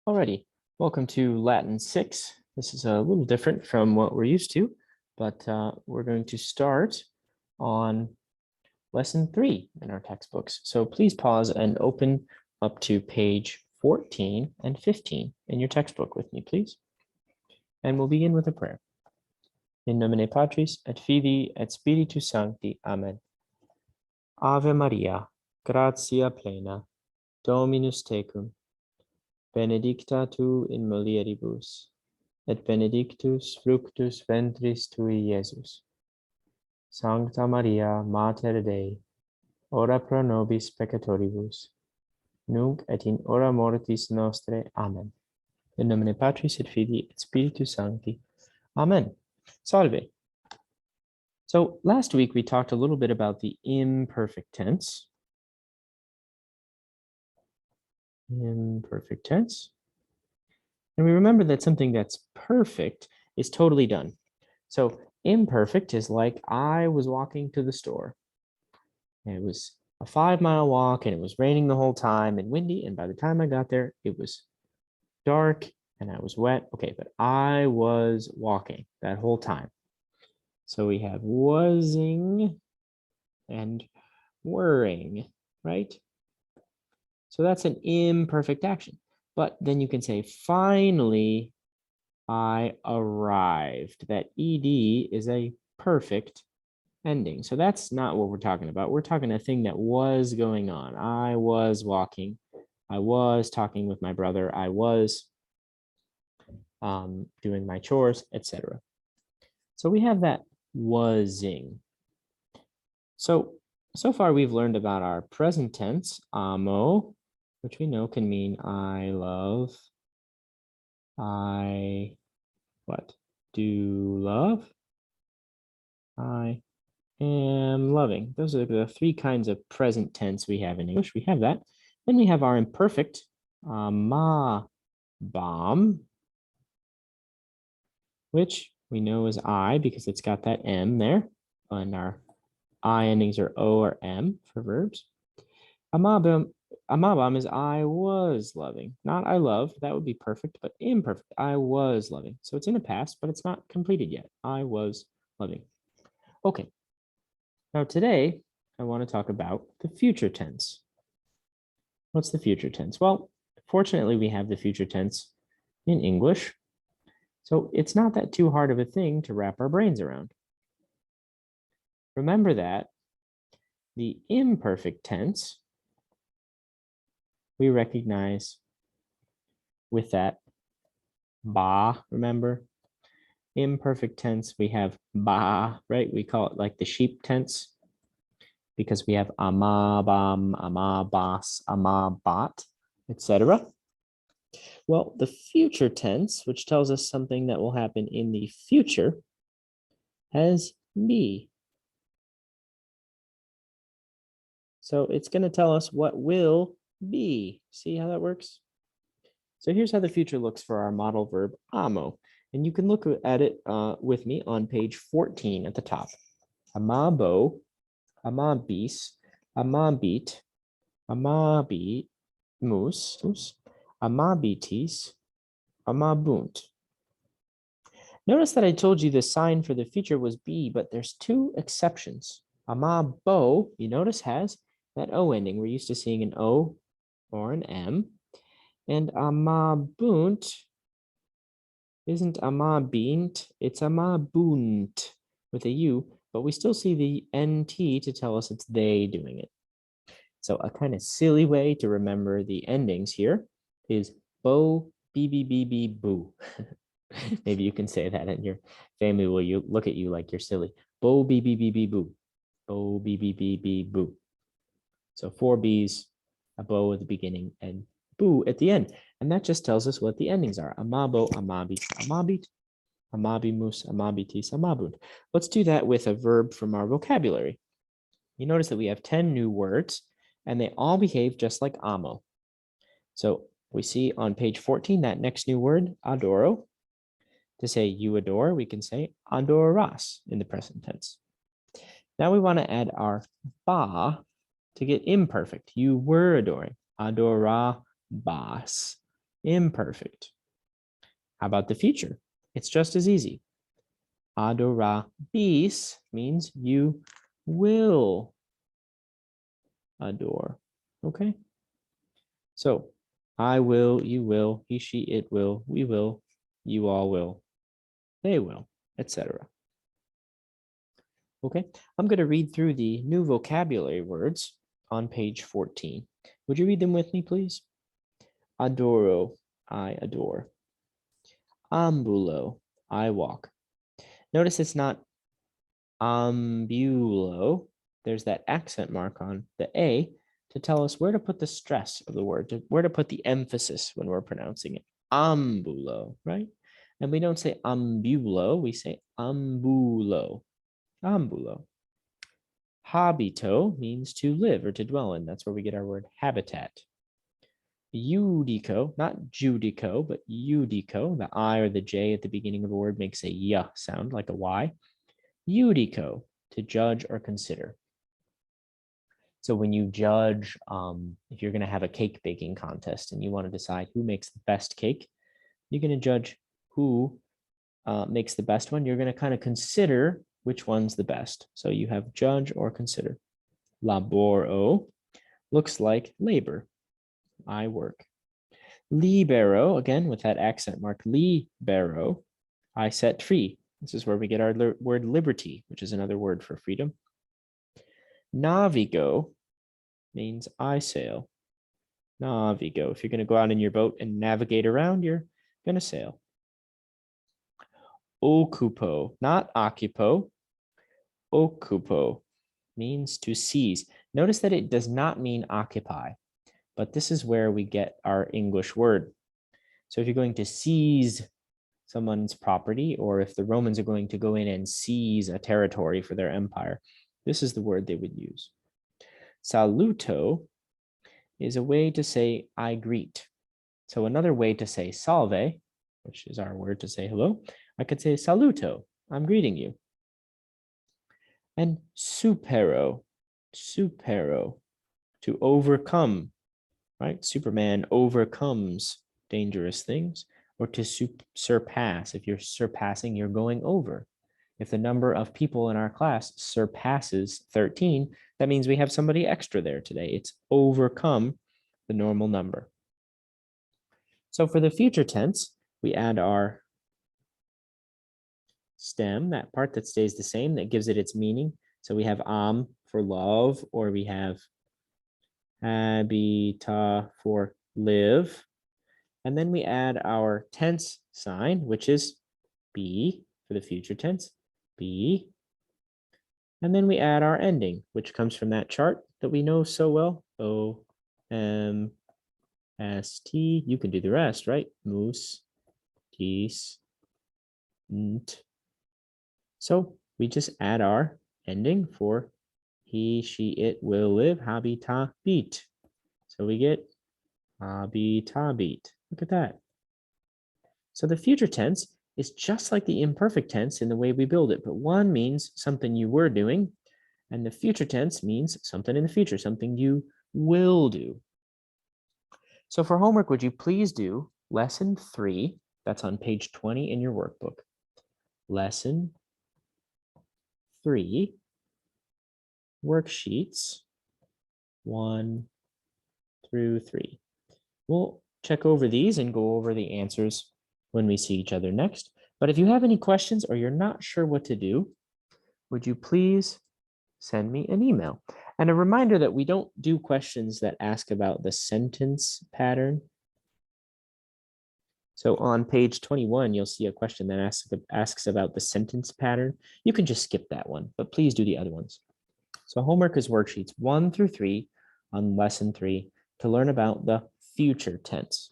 Alrighty, welcome to Latin 6. This is a little different from what we're used to, but we're going to start on lesson 3 in our textbooks. So please pause and open up to page 14 and 15 in your textbook with me, please. And we'll begin with a prayer. In nomine Patris et Filii et Spiritus Sancti. Amen. Ave Maria, gratia plena, Dominus tecum, benedicta tu in mulieribus, et benedictus fructus ventris tui, Iesus. Sancta Maria, Mater Dei, ora pro nobis peccatoribus, nunc et in hora mortis nostrae. Amen. In nomine Patris et Filii et Spiritus Sancti. Amen. Salve. So last week we talked a little bit about the imperfect tense. Imperfect tense. And we remember that something that's perfect is totally done. So imperfect is like I was walking to the store. And it was a 5-mile walk and it was raining the whole time and windy. And by the time I got there, it was dark and I was wet. Okay, but I was walking that whole time. So we have wasing and wering, right? So that's an imperfect action. But then you can say, finally, I arrived. That ed is a perfect ending. So that's not what we're talking about. We're talking a thing that was going on. I was walking. I was talking with my brother. I was doing my chores, etc. So we have that wasing. So far we've learned about our present tense, amo, which we know can mean I love, I do love, I am loving. Those are the 3 kinds of present tense we have in English. We have that. Then we have our imperfect, ma bomb, which we know is I because it's got that M there. And our I endings are O or M for verbs. Amabam is I was loving, not I love. That would be perfect, but imperfect. I was loving. So it's in the past, but it's not completed yet. I was loving. Okay. Now today, I want to talk about the future tense. What's the future tense? Well, fortunately, we have the future tense in English. So it's not that too hard of a thing to wrap our brains around. Remember that the imperfect tense we recognize with that ba, remember? Imperfect tense, we have ba, right? We call it like the sheep tense because we have amabam, amabas, amabat, etc. Well, the future tense, which tells us something that will happen in the future, has be. So it's going to tell us what will be. See how that works? So here's how the future looks for our modal verb amo. And you can look at it with me on page 14 at the top. Amabo, amabis, amabit, amabimus, amabitis, amabunt. Notice that I told you the sign for the future was be, but there's 2 exceptions. Amabo, you notice, has that O ending. We're used to seeing an O or an M. And amabunt isn't amabint, it's amabunt with a U, but we still see the NT to tell us it's they doing it. So a kind of silly way to remember the endings here is bo, bb, boo. Maybe you can say that and your family will look at you like you're silly. Bo, bb, boo. Bo, bb, boo. So 4 B's, a bow at the beginning, and boo at the end. And that just tells us what the endings are. Amabo, amabit, amabit, amabimus, amabitis, amabunt. Let's do that with a verb from our vocabulary. You notice that we have 10 new words, and they all behave just like amo. So we see on page 14 that next new word, adoro. To say you adore, we can say adoras in the present tense. Now we want to add our ba to get imperfect. You were adoring. Adorabas. imperfect. How about the future? It's just as easy. Adorabis means you will adore. Okay? So, I will, you will, he, she, it will, we will, you all will, they will, etc. Okay, I'm going to read through the new vocabulary words on page 14. Would you read them with me, please? Adoro, I adore. Ambulo, I walk. Notice it's not ambulo. There's that accent mark on the A to tell us where to put the stress of the word, where to put the emphasis when we're pronouncing it. Ambulo, right? And we don't say ambulo, we say ambulo. Ambulo. Habito means to live or to dwell in. That's where we get our word habitat. Judico, not judico, but judico. The I or the J at the beginning of a word makes a y sound like a Y. Judico, to judge or consider. So when you judge, if you're going to have a cake baking contest and you want to decide who makes the best cake, you're going to judge who makes the best one. You're going to kind of consider which one's the best. So you have judge or consider. Laboro looks like labor. I work. Libero, again, with that accent mark, libero, I set free. This is where we get our word liberty, which is another word for freedom. Navigo means I sail. Navigo. If you're going to go out in your boat and navigate around, you're going to sail. Occupo, not occupo. Occupo means to seize. Notice that it does not mean occupy, but this is where we get our English word. So if you're going to seize someone's property, or if the Romans are going to go in and seize a territory for their empire, this is the word they would use. Saluto is a way to say I greet. So another way to say salve, which is our word to say hello, I could say saluto, I'm greeting you. And supero, to overcome, right? Superman overcomes dangerous things, or to surpass. If you're surpassing, you're going over. If the number of people in our class surpasses 13, that means we have somebody extra there today. It's overcome the normal number. So for the future tense, we add our stem, that part that stays the same, that gives it its meaning. So we have for love, or we have habita for live. And then we add our tense sign, which is be for the future tense, be. And then we add our ending, which comes from that chart that we know so well, O-M-S-T. You can do the rest, right? Moose, geese, nt. So we just add our ending for he, she, it will live, habita, beat. So we get habita, beat. Look at that. So the future tense is just like the imperfect tense in the way we build it, but one means something you were doing, and the future tense means something in the future, something you will do. So for homework, would you please do lesson 3? That's on page 20 in your workbook. Lesson 3, worksheets 1 through 3. We'll check over these and go over the answers when we see each other next. But if you have any questions or you're not sure what to do, would you please send me an email? And a reminder that we don't do questions that ask about the sentence pattern. So on page 21, you'll see a question that asks about the sentence pattern. You can just skip that one, but please do the other ones. So homework is worksheets 1 through 3 on lesson 3 to learn about the future tense.